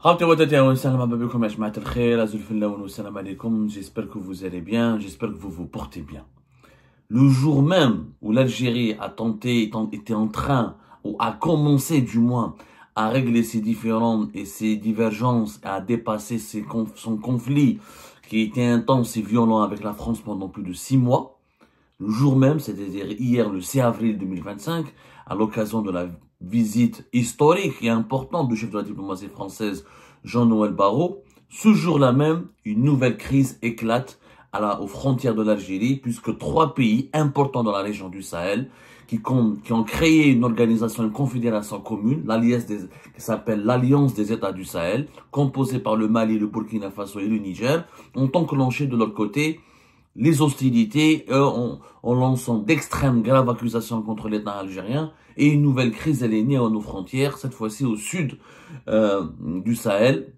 J'espère que vous allez bien, j'espère que vous vous portez bien. Le jour même où l'Algérie a était en train, ou a commencé du moins, à régler ses différends et ses divergences, à dépasser son conflit qui était intense et violent avec la France pendant plus de 6 mois, le jour même, c'est-à-dire hier le 6 avril 2025, à l'occasion de la visite historique et importante du chef de la diplomatie française, Jean-Noël Barrot, ce jour-là même, une nouvelle crise éclate aux frontières de l'Algérie, puisque 3 pays importants dans la région du Sahel, qui ont créé une organisation, une confédération commune, qui s'appelle l'Alliance des États du Sahel, composée par le Mali, le Burkina Faso et le Niger, ont enclenché de leur côté les hostilités en lançant d'extrêmes graves accusations contre l'État algérien, et une nouvelle crise elle est née à nos frontières, cette fois-ci au sud du Sahel,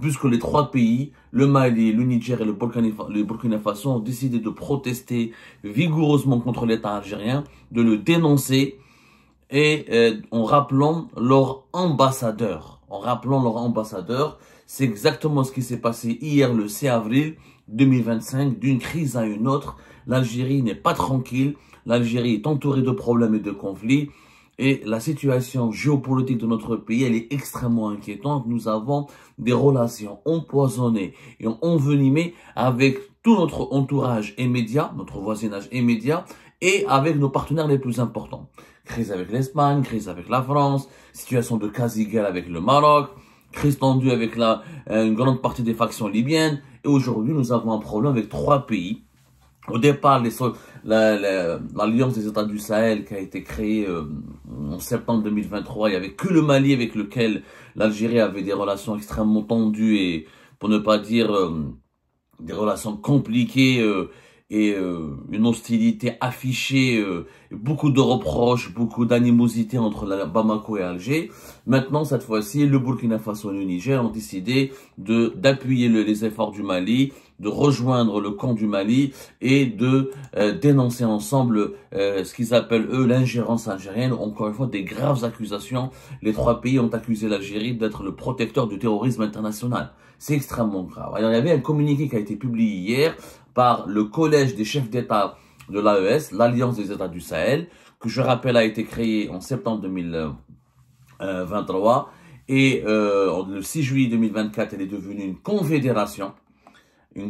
puisque les 3 pays, le Mali, le Niger et le Burkina Faso, ont décidé de protester vigoureusement contre l'État algérien, de le dénoncer, et en rappelant leur ambassadeur. C'est exactement ce qui s'est passé hier le 6 avril 2025, d'une crise à une autre. L'Algérie n'est pas tranquille, l'Algérie est entourée de problèmes et de conflits, et la situation géopolitique de notre pays, elle est extrêmement inquiétante. Nous avons des relations empoisonnées et envenimées avec tout notre entourage immédiat, notre voisinage immédiat, et avec nos partenaires les plus importants. Crise avec l'Espagne, crise avec la France, situation de quasi-guerre avec le Maroc, crise tendue avec une grande partie des factions libyennes, et aujourd'hui nous avons un problème avec 3 pays. Au départ, l'Alliance des États du Sahel qui a été créée en septembre 2023, il n'y avait que le Mali avec lequel l'Algérie avait des relations extrêmement tendues et, pour ne pas dire, des relations compliquées et une hostilité affichée, beaucoup de reproches, beaucoup d'animosité entre Bamako et Alger. Maintenant, cette fois-ci, le Burkina Faso et le Niger ont décidé d'appuyer les efforts du Mali, de rejoindre le camp du Mali et de dénoncer ensemble ce qu'ils appellent eux l'ingérence algérienne. Encore une fois, des graves accusations. Les 3 pays ont accusé l'Algérie d'être le protecteur du terrorisme international. C'est extrêmement grave. Alors, il y avait un communiqué qui a été publié hier par le Collège des chefs d'État de l'AES, l'Alliance des États du Sahel, que je rappelle a été créée en septembre 2023, et le 6 juillet 2024, elle est devenue une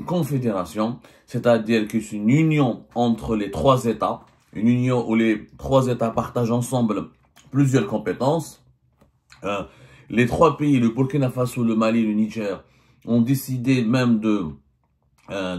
confédération, c'est-à-dire que c'est une union entre les 3 États, une union où les 3 États partagent ensemble plusieurs compétences. Les 3 pays, le Burkina Faso, le Mali et le Niger, ont décidé même de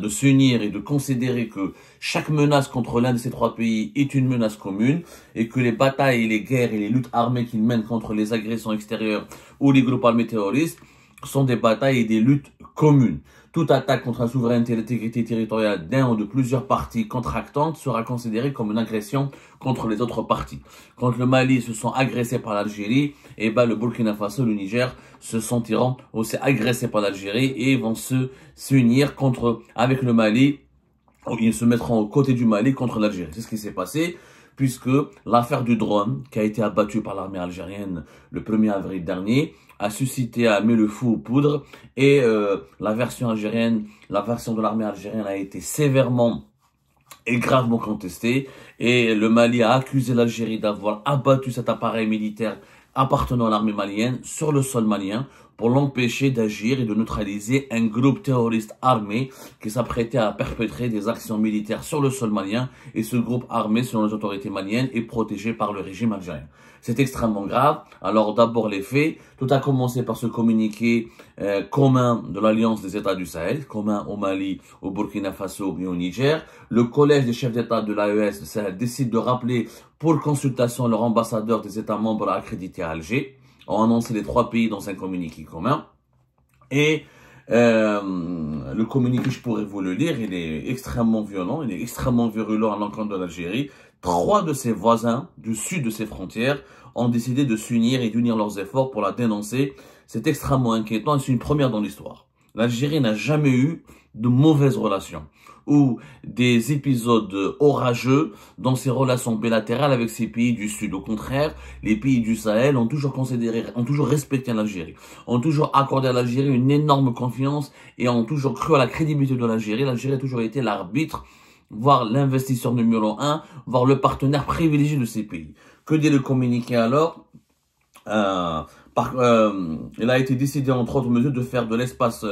s'unir et de considérer que chaque menace contre l'un de ces 3 pays est une menace commune, et que les batailles et les guerres et les luttes armées qu'ils mènent contre les agressions extérieures ou les groupes armés terroristes sont des batailles et des luttes communes. Toute attaque contre la souveraineté et l'intégrité territoriale d'un ou de plusieurs parties contractantes sera considérée comme une agression contre les autres parties. Quand le Mali se sent agressé par l'Algérie, et le Burkina Faso et le Niger se sentiront aussi agressés par l'Algérie et vont s'unir avec le Mali. Ils se mettront aux côtés du Mali contre l'Algérie. C'est ce qui s'est passé, puisque l'affaire du drone qui a été abattu par l'armée algérienne le 1er avril dernier a mis le feu aux poudres, et la version de l'armée algérienne a été sévèrement et gravement contestée, et le Mali a accusé l'Algérie d'avoir abattu cet appareil militaire appartenant à l'armée malienne sur le sol malien pour l'empêcher d'agir et de neutraliser un groupe terroriste armé qui s'apprêtait à perpétrer des actions militaires sur le sol malien, et ce groupe armé, selon les autorités maliennes, est protégé par le régime algérien. C'est extrêmement grave. Alors d'abord les faits, tout a commencé par ce communiqué commun de l'Alliance des États du Sahel, commun au Mali, au Burkina Faso et au Niger. Le Collège des chefs d'État de l'AES du Sahel décide de rappeler pour consultation leur ambassadeur des États membres accrédités à Alger, ont annoncé les 3 pays dans un communiqué commun. Et le communiqué, je pourrais vous le lire, il est extrêmement violent, il est extrêmement virulent à l'encontre de l'Algérie. 3 de ses voisins du sud de ses frontières ont décidé de s'unir et d'unir leurs efforts pour la dénoncer. C'est extrêmement inquiétant et c'est une première dans l'histoire. L'Algérie n'a jamais eu de mauvaises relations ou des épisodes orageux dans ses relations bilatérales avec ces pays du Sud. Au contraire, les pays du Sahel ont toujours respecté l'Algérie, ont toujours accordé à l'Algérie une énorme confiance et ont toujours cru à la crédibilité de l'Algérie. L'Algérie a toujours été l'arbitre, voire l'investisseur numéro un, voire le partenaire privilégié de ces pays. Que dit le communiqué alors? Il a été décidé, entre autres mesures, de faire de l'espace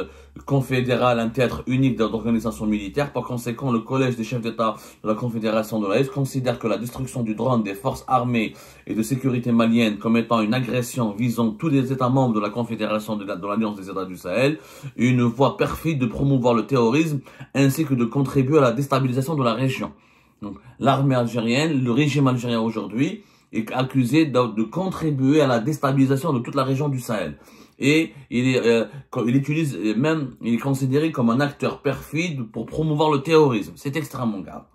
confédéral un théâtre unique d'organisation militaire. Par conséquent, le collège des chefs d'État de la Confédération de l'Est considère que la destruction du drone des forces armées et de sécurité maliennes comme étant une agression visant tous les États membres de la Confédération de l'Alliance des États du Sahel, une voie perfide de promouvoir le terrorisme ainsi que de contribuer à la déstabilisation de la région. Donc, l'armée algérienne, le régime algérien aujourd'hui, est accusé de contribuer à la déstabilisation de toute la région du Sahel. Et il est considéré comme un acteur perfide pour promouvoir le terrorisme. C'est extrêmement grave.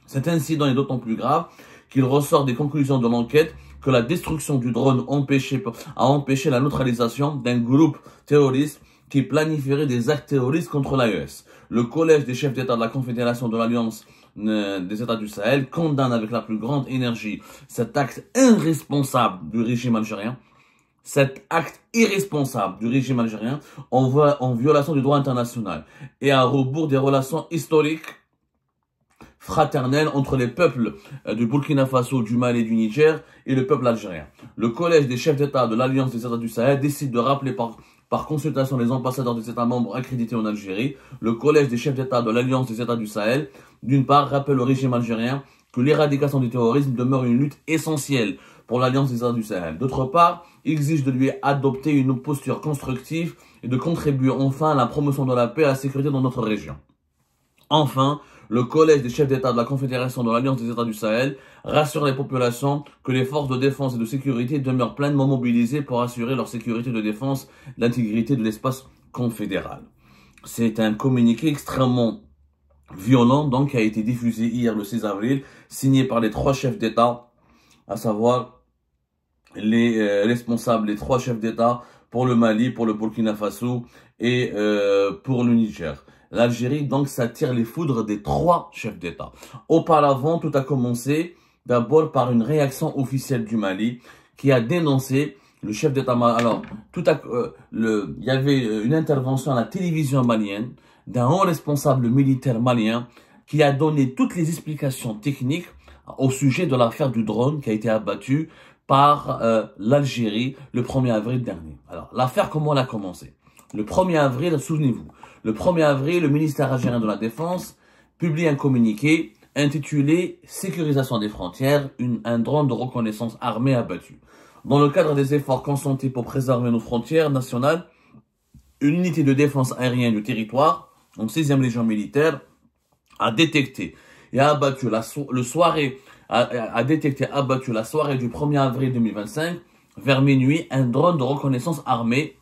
Cet incident est d'autant plus grave qu'il ressort des conclusions de l'enquête que la destruction du drone a empêché la neutralisation d'un groupe terroriste qui planifierait des actes terroristes contre l'AES. Le collège des chefs d'État de la Confédération de l'Alliance des États du Sahel condamne avec la plus grande énergie cet acte irresponsable du régime algérien, en violation du droit international et à rebours des relations historiques fraternelles entre les peuples du Burkina Faso, du Mali et du Niger et le peuple algérien. Le collège des chefs d'État de l'Alliance des États du Sahel décide de rappeler par consultation des ambassadeurs des États membres accrédités en Algérie. Le collège des chefs d'État de l'Alliance des États du Sahel, d'une part, rappelle au régime algérien que l'éradication du terrorisme demeure une lutte essentielle pour l'Alliance des États du Sahel. D'autre part, exige de lui adopter une posture constructive et de contribuer enfin à la promotion de la paix et à la sécurité dans notre région. Enfin, le collège des chefs d'État de la Confédération de l'Alliance des États du Sahel rassure les populations que les forces de défense et de sécurité demeurent pleinement mobilisées pour assurer leur sécurité de défense, l'intégrité de l'espace confédéral. C'est un communiqué extrêmement violent, donc, qui a été diffusé hier le 6 avril, signé par les trois chefs d'État, à savoir les responsables, les trois chefs d'État pour le Mali, pour le Burkina Faso et pour le Niger. L'Algérie, donc, s'attire les foudres des trois chefs d'État. Auparavant, tout a commencé d'abord par une réaction officielle du Mali qui a dénoncé le chef d'État. Alors, il y avait une intervention à la télévision malienne d'un haut responsable militaire malien qui a donné toutes les explications techniques au sujet de l'affaire du drone qui a été abattu par l'Algérie le 1er avril dernier. Alors, l'affaire, comment elle a commencé? Le 1er avril, souvenez-vous, le 1er avril, le ministère algérien de la Défense publie un communiqué intitulé « Sécurisation des frontières, un drone de reconnaissance armé abattu ». Dans le cadre des efforts consentis pour préserver nos frontières nationales, une unité de défense aérienne du territoire, donc 6e Légion militaire, a détecté et a abattu la soirée du 1er avril 2025, vers minuit, un drone de reconnaissance armé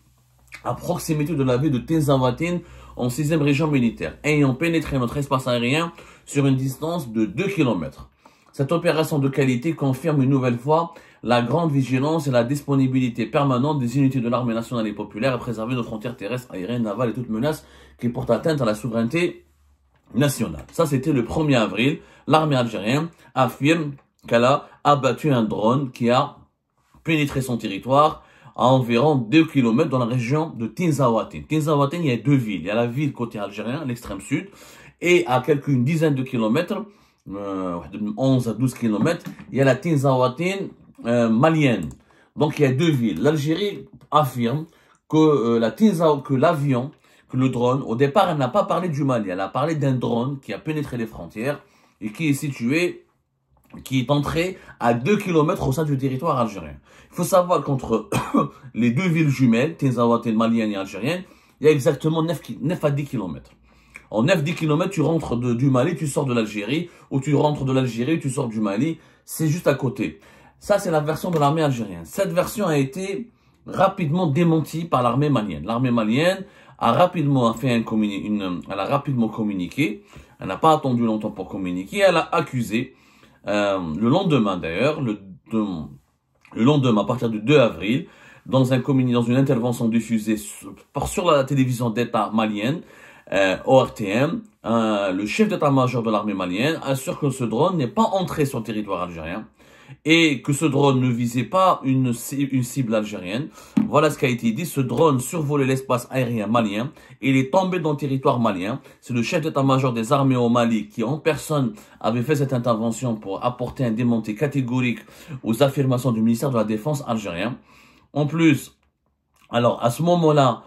à proximité de la ville de Tinzaouatine, en 6e région militaire, ayant pénétré notre espace aérien sur une distance de 2 km. Cette opération de qualité confirme une nouvelle fois la grande vigilance et la disponibilité permanente des unités de l'armée nationale et populaire à préserver nos frontières terrestres, aériennes, navales et toute menace qui porte atteinte à la souveraineté nationale. Ça, c'était le 1er avril. L'armée algérienne affirme qu'elle a abattu un drone qui a pénétré son territoire à environ 2 km dans la région de Tinzaouatine. Tinzaouatine, il y a deux villes. Il y a la ville côté algérien, l'extrême sud, et à une dizaine de kilomètres, 11 à 12 km, il y a la Tinzaouatine malienne. Donc il y a deux villes. L'Algérie affirme que le drone, au départ, elle n'a pas parlé du Mali, elle a parlé d'un drone qui a pénétré les frontières et qui est entré à 2 km au sein du territoire algérien. Il faut savoir qu'entre les deux villes jumelles, Tinzaouatine malienne et algérienne, il y a exactement 9 à 10 km. En 9-10 km, tu rentres du Mali, tu sors de l'Algérie, ou tu rentres de l'Algérie, tu sors du Mali, c'est juste à côté. Ça, c'est la version de l'armée algérienne. Cette version a été rapidement démentie par l'armée malienne. L'armée malienne a rapidement communiqué, elle n'a pas attendu longtemps pour communiquer, elle a accusé, le lendemain d'ailleurs, le lendemain à partir du 2 avril, dans une intervention diffusée sur la télévision d'État malienne, ORTM, le chef d'état-major de l'armée malienne assure que ce drone n'est pas entré sur le territoire algérien et que ce drone ne visait pas une cible algérienne. Voilà ce qui a été dit. Ce drone survolait l'espace aérien malien et il est tombé dans le territoire malien. C'est le chef d'état-major des armées au Mali qui, en personne, avait fait cette intervention pour apporter un démenti catégorique aux affirmations du ministère de la Défense algérien. En plus, alors à ce moment-là,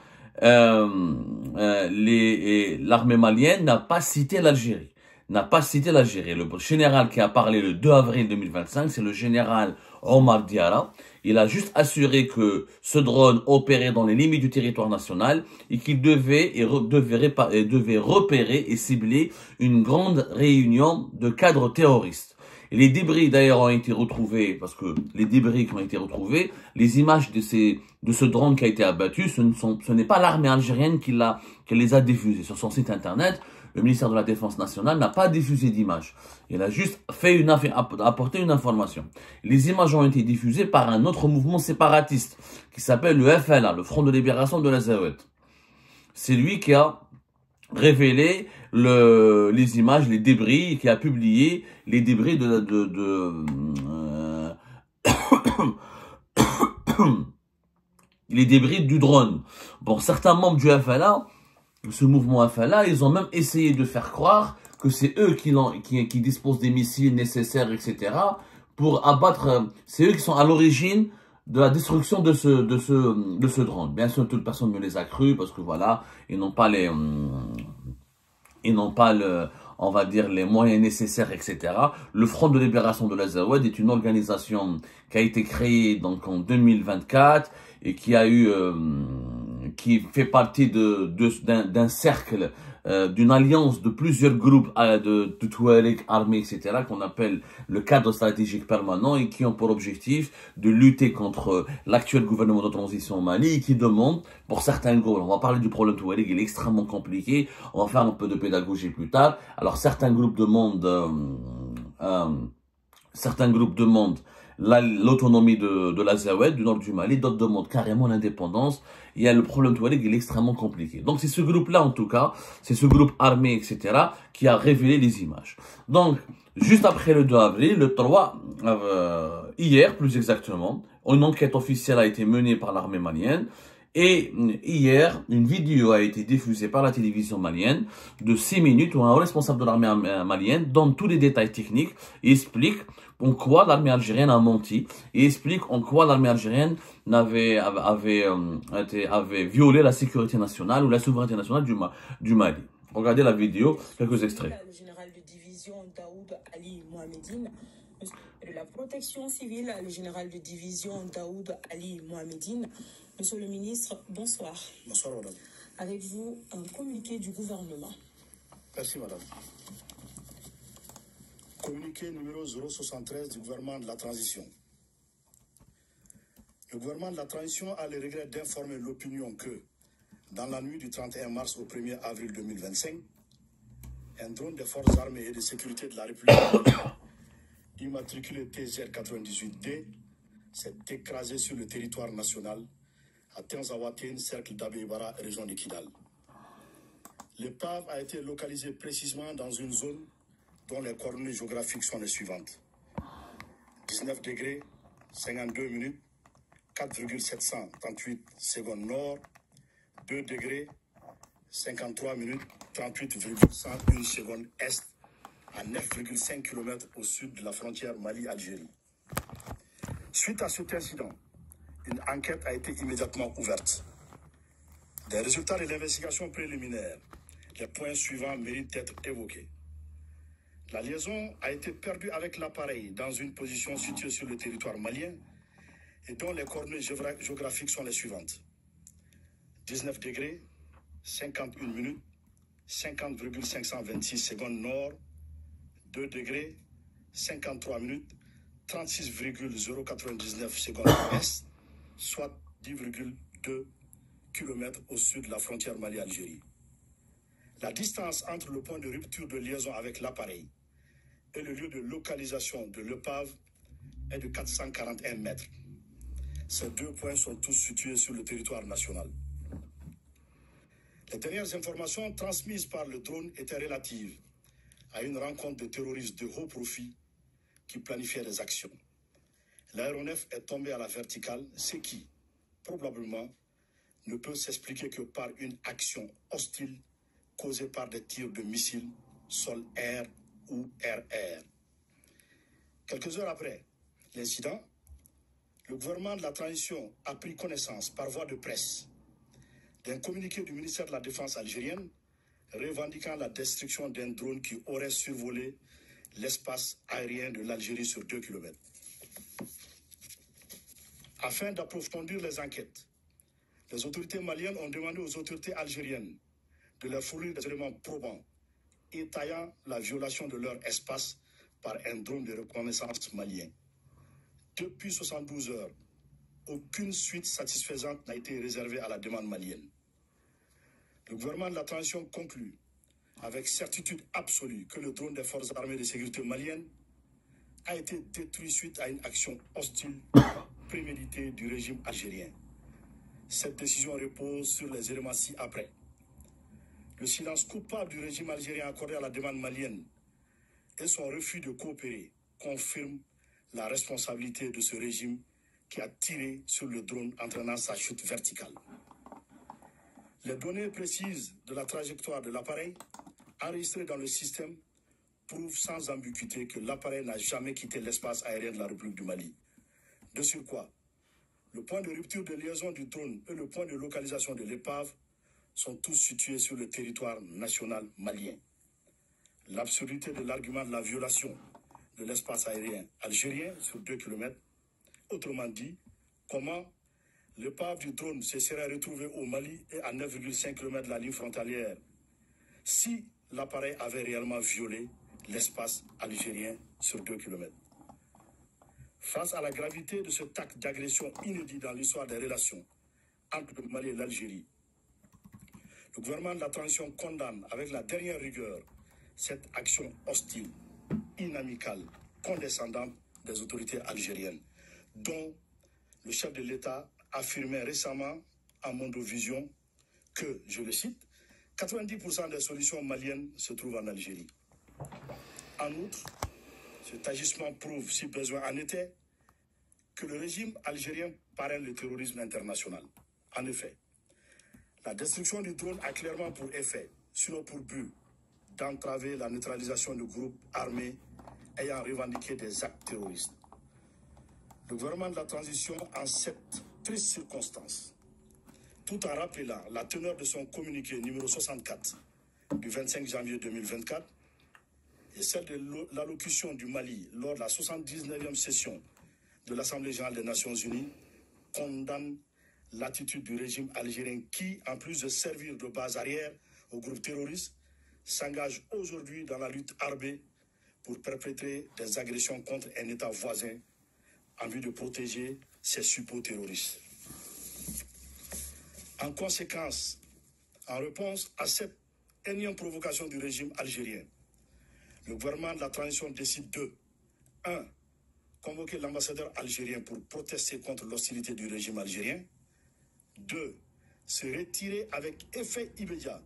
l'armée malienne n'a pas cité l'Algérie. Le général qui a parlé le 2 avril 2025, c'est le général Omar Diarra. Il a juste assuré que ce drone opérait dans les limites du territoire national et qu'il devait repérer et cibler une grande réunion de cadres terroristes. Et les débris d'ailleurs ont été retrouvés, parce que les débris qui ont été retrouvés, les images de ce drone qui a été abattu, ce n'est pas l'armée algérienne qui les a diffusées. Sur son site internet, le ministère de la Défense nationale n'a pas diffusé d'images. Il a juste apporté une information. Les images ont été diffusées par un autre mouvement séparatiste qui s'appelle le FLA, le Front de Libération de l'Azawad. C'est lui qui a révélé les images, les débris, qui a publié les débris les débris du drone. Bon, certains membres du FLA, ce mouvement FLA, ils ont même essayé de faire croire que c'est eux qui disposent des missiles nécessaires, etc. pour abattre, c'est eux qui sont à l'origine de la destruction de ce drone. Bien sûr, toute personne ne les a cru parce que voilà, ils n'ont pas on va dire, les moyens nécessaires, etc. Le Front de Libération de l'Azawad est une organisation qui a été créée donc en 2024 et qui fait partie d'un cercle, d'une alliance de plusieurs groupes de Touareg armés, etc., qu'on appelle le cadre stratégique permanent et qui ont pour objectif de lutter contre l'actuel gouvernement de transition au Mali et qui demande, pour certains groupes, on va parler du problème Touareg, il est extrêmement compliqué, on va faire un peu de pédagogie plus tard. Alors certains groupes demandent l'autonomie de l'Azawad, du nord du Mali, d'autres demandent carrément l'indépendance. Il y a le problème Touareg, il est extrêmement compliqué. Donc c'est ce groupe-là en tout cas, c'est ce groupe armé, etc., qui a révélé les images. Donc, juste après le 2 avril, le 3, hier plus exactement, une enquête officielle a été menée par l'armée malienne. Et hier, une vidéo a été diffusée par la télévision malienne de 6 minutes où un responsable de l'armée malienne donne tous les détails techniques et explique en quoi l'armée algérienne a menti et explique en quoi l'armée algérienne avait violé la sécurité nationale ou la souveraineté nationale du Mali. Regardez la vidéo, quelques extraits. Le général de division Daoud Ali Mohamedine, de la protection civile, le général de division Daoud Ali Mohamedine. Monsieur le ministre, bonsoir. Bonsoir, madame. Avec vous, un communiqué du gouvernement. Merci, madame. Communiqué numéro 073 du gouvernement de la transition. Le gouvernement de la transition a le regret d'informer l'opinion que, dans la nuit du 31 mars au 1er avril 2025, un drone des forces armées et de sécurité de la République, immatriculé TZ98D, s'est écrasé sur le territoire national à Tenzawaten, cercle d'Abébara, région de Kidal. L'épave a été localisée précisément dans une zone dont les coordonnées géographiques sont les suivantes. 19 degrés, 52 minutes, 4,738 secondes nord, 2 degrés, 53 minutes, 38,101 secondes est, à 9,5 km au sud de la frontière Mali-Algérie. Suite à cet incident, une enquête a été immédiatement ouverte. Des résultats de l'investigation préliminaire, les points suivants méritent d'être évoqués. La liaison a été perdue avec l'appareil dans une position située sur le territoire malien et dont les coordonnées géographiques sont les suivantes. 19 degrés, 51 minutes, 50,526 secondes nord, 2 degrés, 53 minutes, 36,099 secondes est, soit 10,2 km au sud de la frontière Mali-Algérie. La distance entre le point de rupture de liaison avec l'appareil et le lieu de localisation de l'épave est de 441 mètres. Ces 2 points sont tous situés sur le territoire national. Les dernières informations transmises par le drone étaient relatives à une rencontre de terroristes de haut profil qui planifiaient des actions. L'aéronef est tombé à la verticale, ce qui, probablement, ne peut s'expliquer que par une action hostile causée par des tirs de missiles sol-air ou air-air. Quelques heures après l'incident, le gouvernement de la transition a pris connaissance par voie de presse d'un communiqué du ministère de la Défense algérienne revendiquant la destruction d'un drone qui aurait survolé l'espace aérien de l'Algérie sur 2 km. Afin d'approfondir les enquêtes, les autorités maliennes ont demandé aux autorités algériennes de leur fournir des éléments probants étayant la violation de leur espace par un drone de reconnaissance malien. Depuis 72 heures, aucune suite satisfaisante n'a été réservée à la demande malienne. Le gouvernement de la transition conclut avec certitude absolue que le drone des forces armées de sécurité maliennes a été détruit suite à une action hostile préméditée du régime algérien. Cette décision repose sur les éléments ci-après. Le silence coupable du régime algérien accordé à la demande malienne et son refus de coopérer confirment la responsabilité de ce régime qui a tiré sur le drone entraînant sa chute verticale. Les données précises de la trajectoire de l'appareil enregistrées dans le système prouvent sans ambiguïté que l'appareil n'a jamais quitté l'espace aérien de la République du Mali. De surcroît, le point de rupture de liaison du drone et le point de localisation de l'épave sont tous situés sur le territoire national malien. L'absurdité de l'argument de la violation de l'espace aérien algérien sur 2 km, autrement dit, comment l'épave du drone se serait retrouvée au Mali et à 9,5 km de la ligne frontalière si l'appareil avait réellement violé l'espace algérien sur 2 km. Face à la gravité de cet acte d'agression inédit dans l'histoire des relations entre le Mali et l'Algérie, le gouvernement de la transition condamne avec la dernière rigueur cette action hostile, inamicale, condescendante des autorités algériennes, dont le chef de l'État affirmait récemment à Mondovision que, je le cite, 90% des solutions maliennes se trouvent en Algérie. En outre, cet agissement prouve, si besoin en était, que le régime algérien parraine le terrorisme international. En effet, la destruction du drone a clairement pour effet, sinon pour but, d'entraver la neutralisation de groupes armés ayant revendiqué des actes terroristes. Le gouvernement de la transition, en cette triste circonstance, tout en rappelant la teneur de son communiqué numéro 64 du 25 janvier 2024 et celle de l'allocution du Mali lors de la 79e session de l'Assemblée générale des Nations unies, condamne l'attitude du régime algérien qui, en plus de servir de base arrière aux groupes terroristes, s'engage aujourd'hui dans la lutte armée pour perpétrer des agressions contre un État voisin en vue de protéger ses suppôts terroristes. En conséquence, en réponse à cette énième provocation du régime algérien, le gouvernement de la transition décide de 1. Convoquer l'ambassadeur algérien pour protester contre l'hostilité du régime algérien. 2. Se retirer avec effet immédiat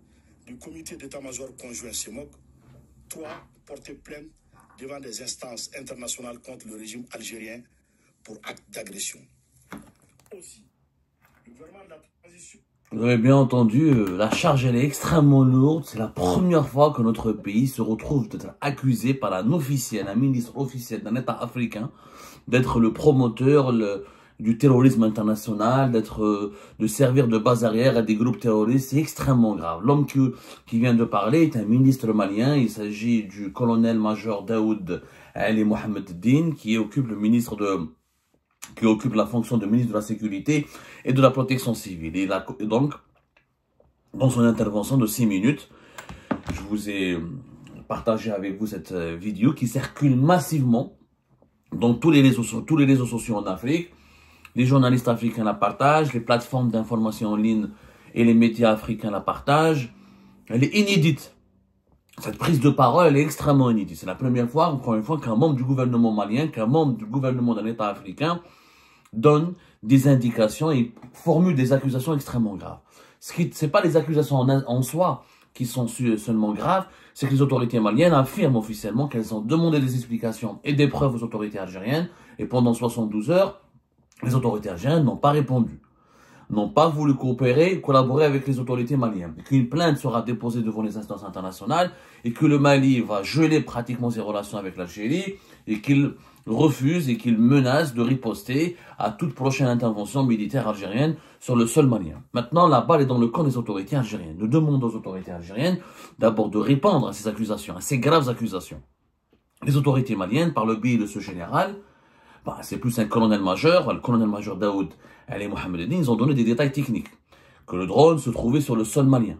du comité d'état-major conjoint CEMOC. 3. Porter plainte devant des instances internationales contre le régime algérien pour acte d'agression. Aussi, le gouvernement de la transition... Vous avez bien entendu, la charge elle est extrêmement lourde. C'est la première fois que notre pays se retrouve d'être accusé par un officiel, un ministre officiel d'un État africain, d'être le promoteur du terrorisme international, de servir de base arrière à des groupes terroristes. C'est extrêmement grave. L'homme qui vient de parler est un ministre malien. Il s'agit du colonel-major Daoud Ali Mohamed Din, qui occupe la fonction de ministre de la Sécurité et de la Protection civile. Et donc, dans son intervention de 6 minutes, je vous ai partagé avec vous cette vidéo qui circule massivement dans tous les réseaux sociaux en Afrique. Les journalistes africains la partagent, les plateformes d'information en ligne et les médias africains la partagent. Elle est inédite. Cette prise de parole, elle est extrêmement inédite. C'est la première fois, encore une fois, qu'un membre du gouvernement malien, qu'un membre du gouvernement d'un État africain donnent des indications et formulent des accusations extrêmement graves. C'est pas les accusations en soi qui sont seulement graves, c'est que les autorités maliennes affirment officiellement qu'elles ont demandé des explications et des preuves aux autorités algériennes, et pendant 72 heures, les autorités algériennes n'ont pas répondu, n'ont pas voulu coopérer, collaborer avec les autorités maliennes, qu'une plainte sera déposée devant les instances internationales, et que le Mali va geler pratiquement ses relations avec l'Algérie, et qu'il refuse et qu'il menace de riposter à toute prochaine intervention militaire algérienne sur le sol malien. Maintenant, la balle est dans le camp des autorités algériennes. Nous demandons aux autorités algériennes d'abord de répondre à ces accusations, à ces graves accusations. Les autorités maliennes, par le biais de ce général, c'est plus un colonel-major, le colonel-major Daoud Ali Mohamedine, ils ont donné des détails techniques. Que le drone se trouvait sur le sol malien.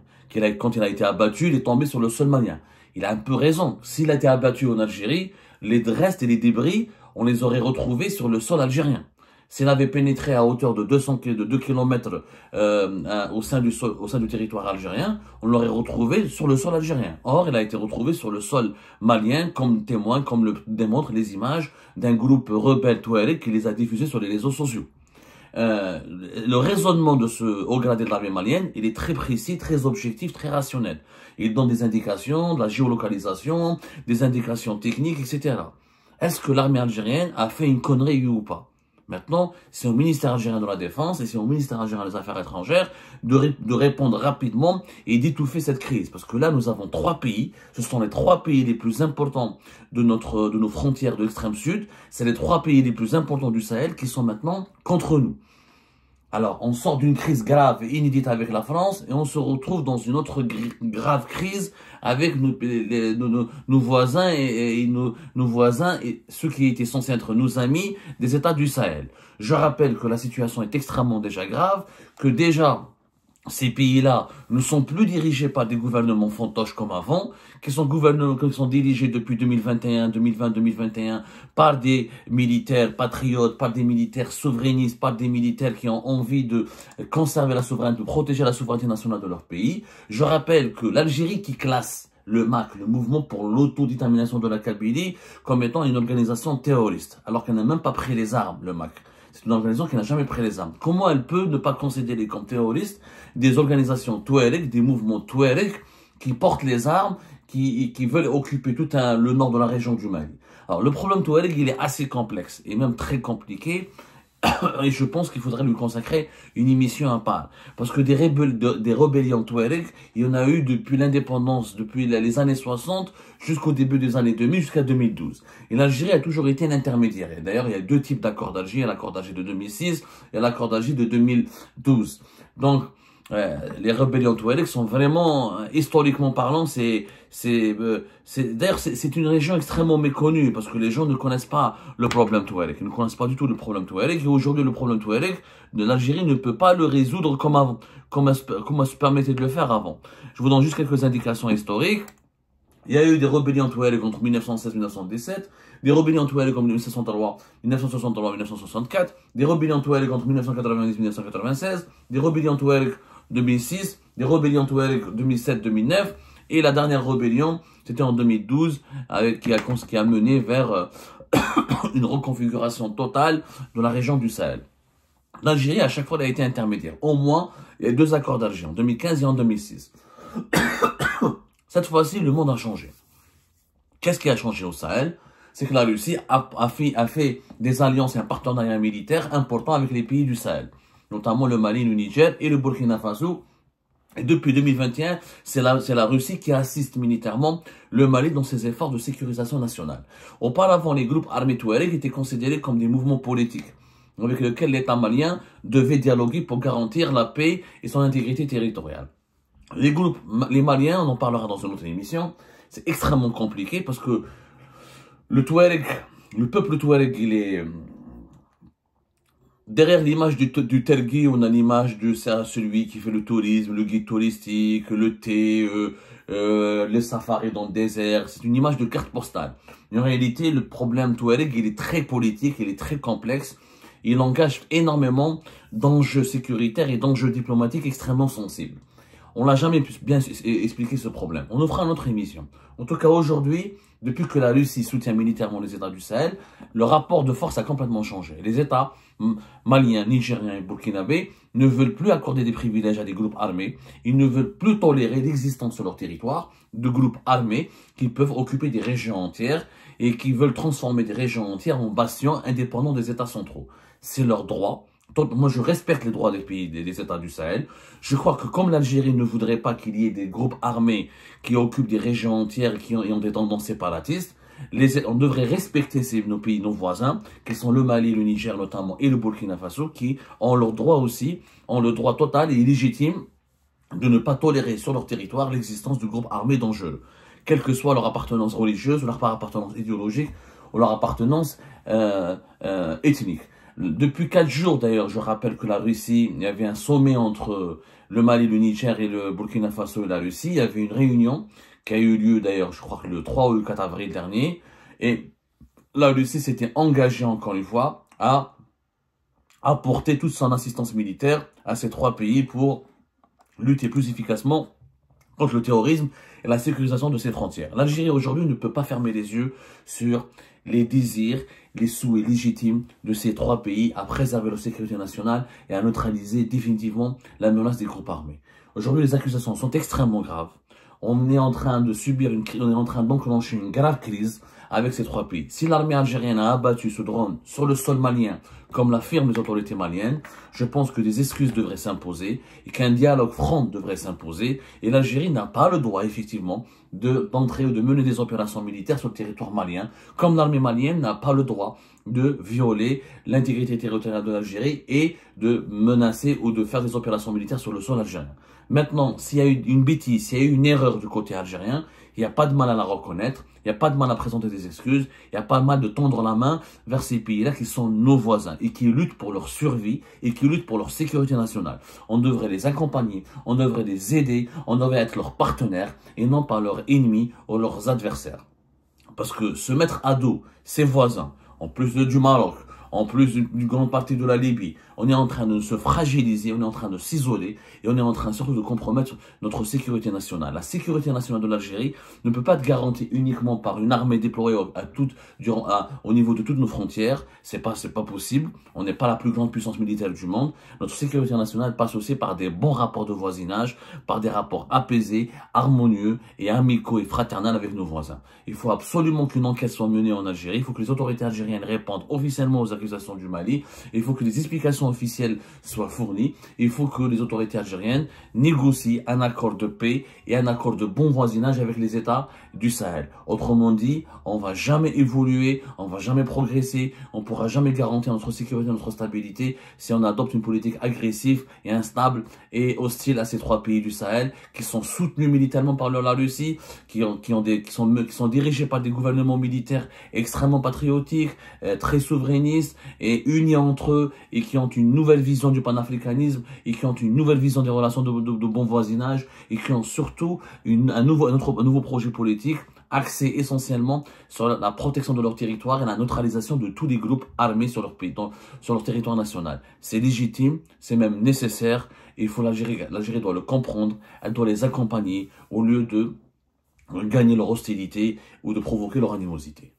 Quand il a été abattu, il est tombé sur le sol malien. Il a un peu raison. S'il a été abattu en Algérie, les restes et les débris, on les aurait retrouvés sur le sol algérien. S'il avait pénétré à hauteur de 2 km au sein du territoire algérien, on l'aurait retrouvé sur le sol algérien. Or, il a été retrouvé sur le sol malien comme témoin, comme le démontrent les images d'un groupe rebelle touareg qui les a diffusées sur les réseaux sociaux. Le raisonnement de ce haut gradé de l'armée malienne, il est très précis, très objectif, très rationnel. Il donne des indications, de la géolocalisation, des indications techniques, etc. Est-ce que l'armée algérienne a fait une connerie ou pas? Maintenant, c'est au ministère algérien de la Défense et c'est au ministère algérien des Affaires étrangères de répondre rapidement et d'étouffer cette crise. Parce que là, nous avons 3 pays. Ce sont les 3 pays les plus importants de nos frontières de l'extrême sud. C'est les 3 pays les plus importants du Sahel qui sont maintenant contre nous. Alors, on sort d'une crise grave et inédite avec la France et on se retrouve dans une autre grave crise avec nos voisins et nos voisins et ceux qui étaient censés être nos amis des États du Sahel. Je rappelle que la situation est extrêmement déjà grave, que déjà ces pays-là ne sont plus dirigés par des gouvernements fantoches comme avant, qui sont dirigés depuis 2021, 2020, 2021 par des militaires patriotes, par des militaires souverainistes, par des militaires qui ont envie de conserver la souveraineté, de protéger la souveraineté nationale de leur pays. Je rappelle que l'Algérie qui classe le MAC, le mouvement pour l'autodétermination de la Kabylie, comme étant une organisation terroriste, alors qu'elle n'a même pas pris les armes, le MAC. C'est une organisation qui n'a jamais pris les armes. Comment elle peut ne pas considérer comme terroristes des organisations touareg, des mouvements touareg qui portent les armes, qui veulent occuper tout le nord de la région du Mali? Alors le problème touareg, il est assez complexe et même très compliqué. Et je pense qu'il faudrait lui consacrer une émission à part. Parce que des rébellions touareg, il y en a eu depuis l'indépendance, depuis les années 60 jusqu'au début des années 2000, jusqu'à 2012. Et l'Algérie a toujours été un intermédiaire. Et d'ailleurs, il y a 2 types d'accords d'Alger. Il y a l'accord d'Alger de 2006 et l'accord d'Alger de 2012. Donc, les rébellions touareg sont vraiment, historiquement parlant, d'ailleurs, c'est une région extrêmement méconnue parce que les gens ne connaissent pas le problème touareg. Ils ne connaissent pas du tout le problème touareg. Et aujourd'hui, le problème touareg de l'Algérie ne peut pas le résoudre comme avant, comme elle se permettait de le faire avant. Je vous donne juste quelques indications historiques. Il y a eu des rébellions touareg entre 1916 et 1917, des rébellions touareg entre 1963, 1964, des rébellions touareg entre 1990 et 1996, des rébellions touareg 2006, des rébellions touareg 2007-2009, et la dernière rébellion, c'était en 2012, qui a mené vers une reconfiguration totale de la région du Sahel. L'Algérie, à chaque fois, elle a été intermédiaire. Au moins, il y a 2 accords d'Alger, en 2015 et en 2006. Cette fois-ci, le monde a changé. Qu'est-ce qui a changé au Sahel? C'est que la Russie a fait des alliances et un partenariat militaire important avec les pays du Sahel, notamment le Mali, le Niger et le Burkina Faso. Et depuis 2021, c'est la Russie qui assiste militairement le Mali dans ses efforts de sécurisation nationale. Auparavant, les groupes armés touareg étaient considérés comme des mouvements politiques, avec lesquels l'État malien devait dialoguer pour garantir la paix et son intégrité territoriale. Les Maliens, on en parlera dans une autre émission, c'est extrêmement compliqué parce que le peuple touareg, il est... Derrière l'image du telgui, on a l'image de celui qui fait le tourisme, le guide touristique, le thé, les safaris dans le désert. C'est une image de carte postale. En réalité, le problème touareg, il est très politique, il est très complexe. Il engage énormément d'enjeux sécuritaires et d'enjeux diplomatiques extrêmement sensibles. On l'a jamais bien expliqué ce problème. On nous fera une autre émission. En tout cas, aujourd'hui, depuis que la Russie soutient militairement les États du Sahel, le rapport de force a complètement changé. Les États maliens, nigériens et burkinabés ne veulent plus accorder des privilèges à des groupes armés. Ils ne veulent plus tolérer l'existence sur leur territoire de groupes armés qui peuvent occuper des régions entières et qui veulent transformer des régions entières en bastions indépendants des États centraux. C'est leur droit. Moi, je respecte les droits des pays, des États du Sahel. Je crois que comme l'Algérie ne voudrait pas qu'il y ait des groupes armés qui occupent des régions entières et qui ont des tendances séparatistes, on devrait respecter nos pays, nos voisins, qui sont le Mali, le Niger notamment, et le Burkina Faso, qui ont leur droit aussi, ont le droit total et légitime de ne pas tolérer sur leur territoire l'existence de groupes armés dangereux, quelle que soit leur appartenance religieuse, ou leur appartenance idéologique, ou leur appartenance ethnique. Depuis 4 jours, d'ailleurs, je rappelle que la Russie, il y avait un sommet entre le Mali, le Niger et le Burkina Faso et la Russie. Il y avait une réunion qui a eu lieu, d'ailleurs, je crois que le 3 ou le 4 avril dernier. Et la Russie s'était engagée, encore une fois, à apporter toute son assistance militaire à ces 3 pays pour lutter plus efficacement contre le terrorisme et la sécurisation de ses frontières. L'Algérie, aujourd'hui, ne peut pas fermer les yeux sur les désirs, les souhaits légitimes de ces 3 pays à préserver leur sécurité nationale et à neutraliser définitivement la menace des groupes armés. Aujourd'hui, les accusations sont extrêmement graves. On est en train de subir on est en train d'enclencher une grave crise avec ces 3 pays. Si l'armée algérienne a abattu ce drone sur le sol malien, comme l'affirment les autorités maliennes, je pense que des excuses devraient s'imposer et qu'un dialogue franc devrait s'imposer. Et l'Algérie n'a pas le droit, effectivement, d'entrer ou de mener des opérations militaires sur le territoire malien, comme l'armée malienne n'a pas le droit de violer l'intégrité territoriale de l'Algérie et de menacer ou de faire des opérations militaires sur le sol algérien. Maintenant, s'il y a eu une bêtise, s'il y a eu une erreur du côté algérien, il n'y a pas de mal à la reconnaître, il n'y a pas de mal à présenter des excuses, il n'y a pas de mal de tendre la main vers ces pays-là qui sont nos voisins et qui luttent pour leur survie et qui luttent pour leur sécurité nationale. On devrait les accompagner, on devrait les aider, on devrait être leurs partenaires et non pas leurs ennemis ou leurs adversaires. Parce que se mettre à dos ses voisins, en plus du Maroc, en plus d'une grande partie de la Libye, on est en train de se fragiliser, on est en train de s'isoler et on est en train surtout de compromettre notre sécurité nationale. La sécurité nationale de l'Algérie ne peut pas être garantie uniquement par une armée déployée au niveau de toutes nos frontières. C'est pas possible. On n'est pas la plus grande puissance militaire du monde. Notre sécurité nationale passe aussi par des bons rapports de voisinage, par des rapports apaisés, harmonieux et amicaux et fraternels avec nos voisins. Il faut absolument qu'une enquête soit menée en Algérie. Il faut que les autorités algériennes répondent officiellement aux accusations du Mali. Il faut que des explications officielles soient fournies. Il faut que les autorités algériennes négocient un accord de paix et un accord de bon voisinage avec les États du Sahel. Autrement dit, on va jamais évoluer, on va jamais progresser, on pourra jamais garantir notre sécurité, notre stabilité si on adopte une politique agressive et instable et hostile à ces 3 pays du Sahel qui sont soutenus militairement par la Russie, qui sont dirigés par des gouvernements militaires extrêmement patriotiques, très souverainistes et unis entre eux et qui ont une nouvelle vision du panafricanisme et qui ont une nouvelle vision des relations de bon voisinage et qui ont surtout un nouveau projet politique axé essentiellement sur la protection de leur territoire et la neutralisation de tous les groupes armés sur leur pays, sur leur territoire national. C'est légitime, c'est même nécessaire et l'Algérie doit le comprendre, elle doit les accompagner au lieu de gagner leur hostilité ou de provoquer leur animosité.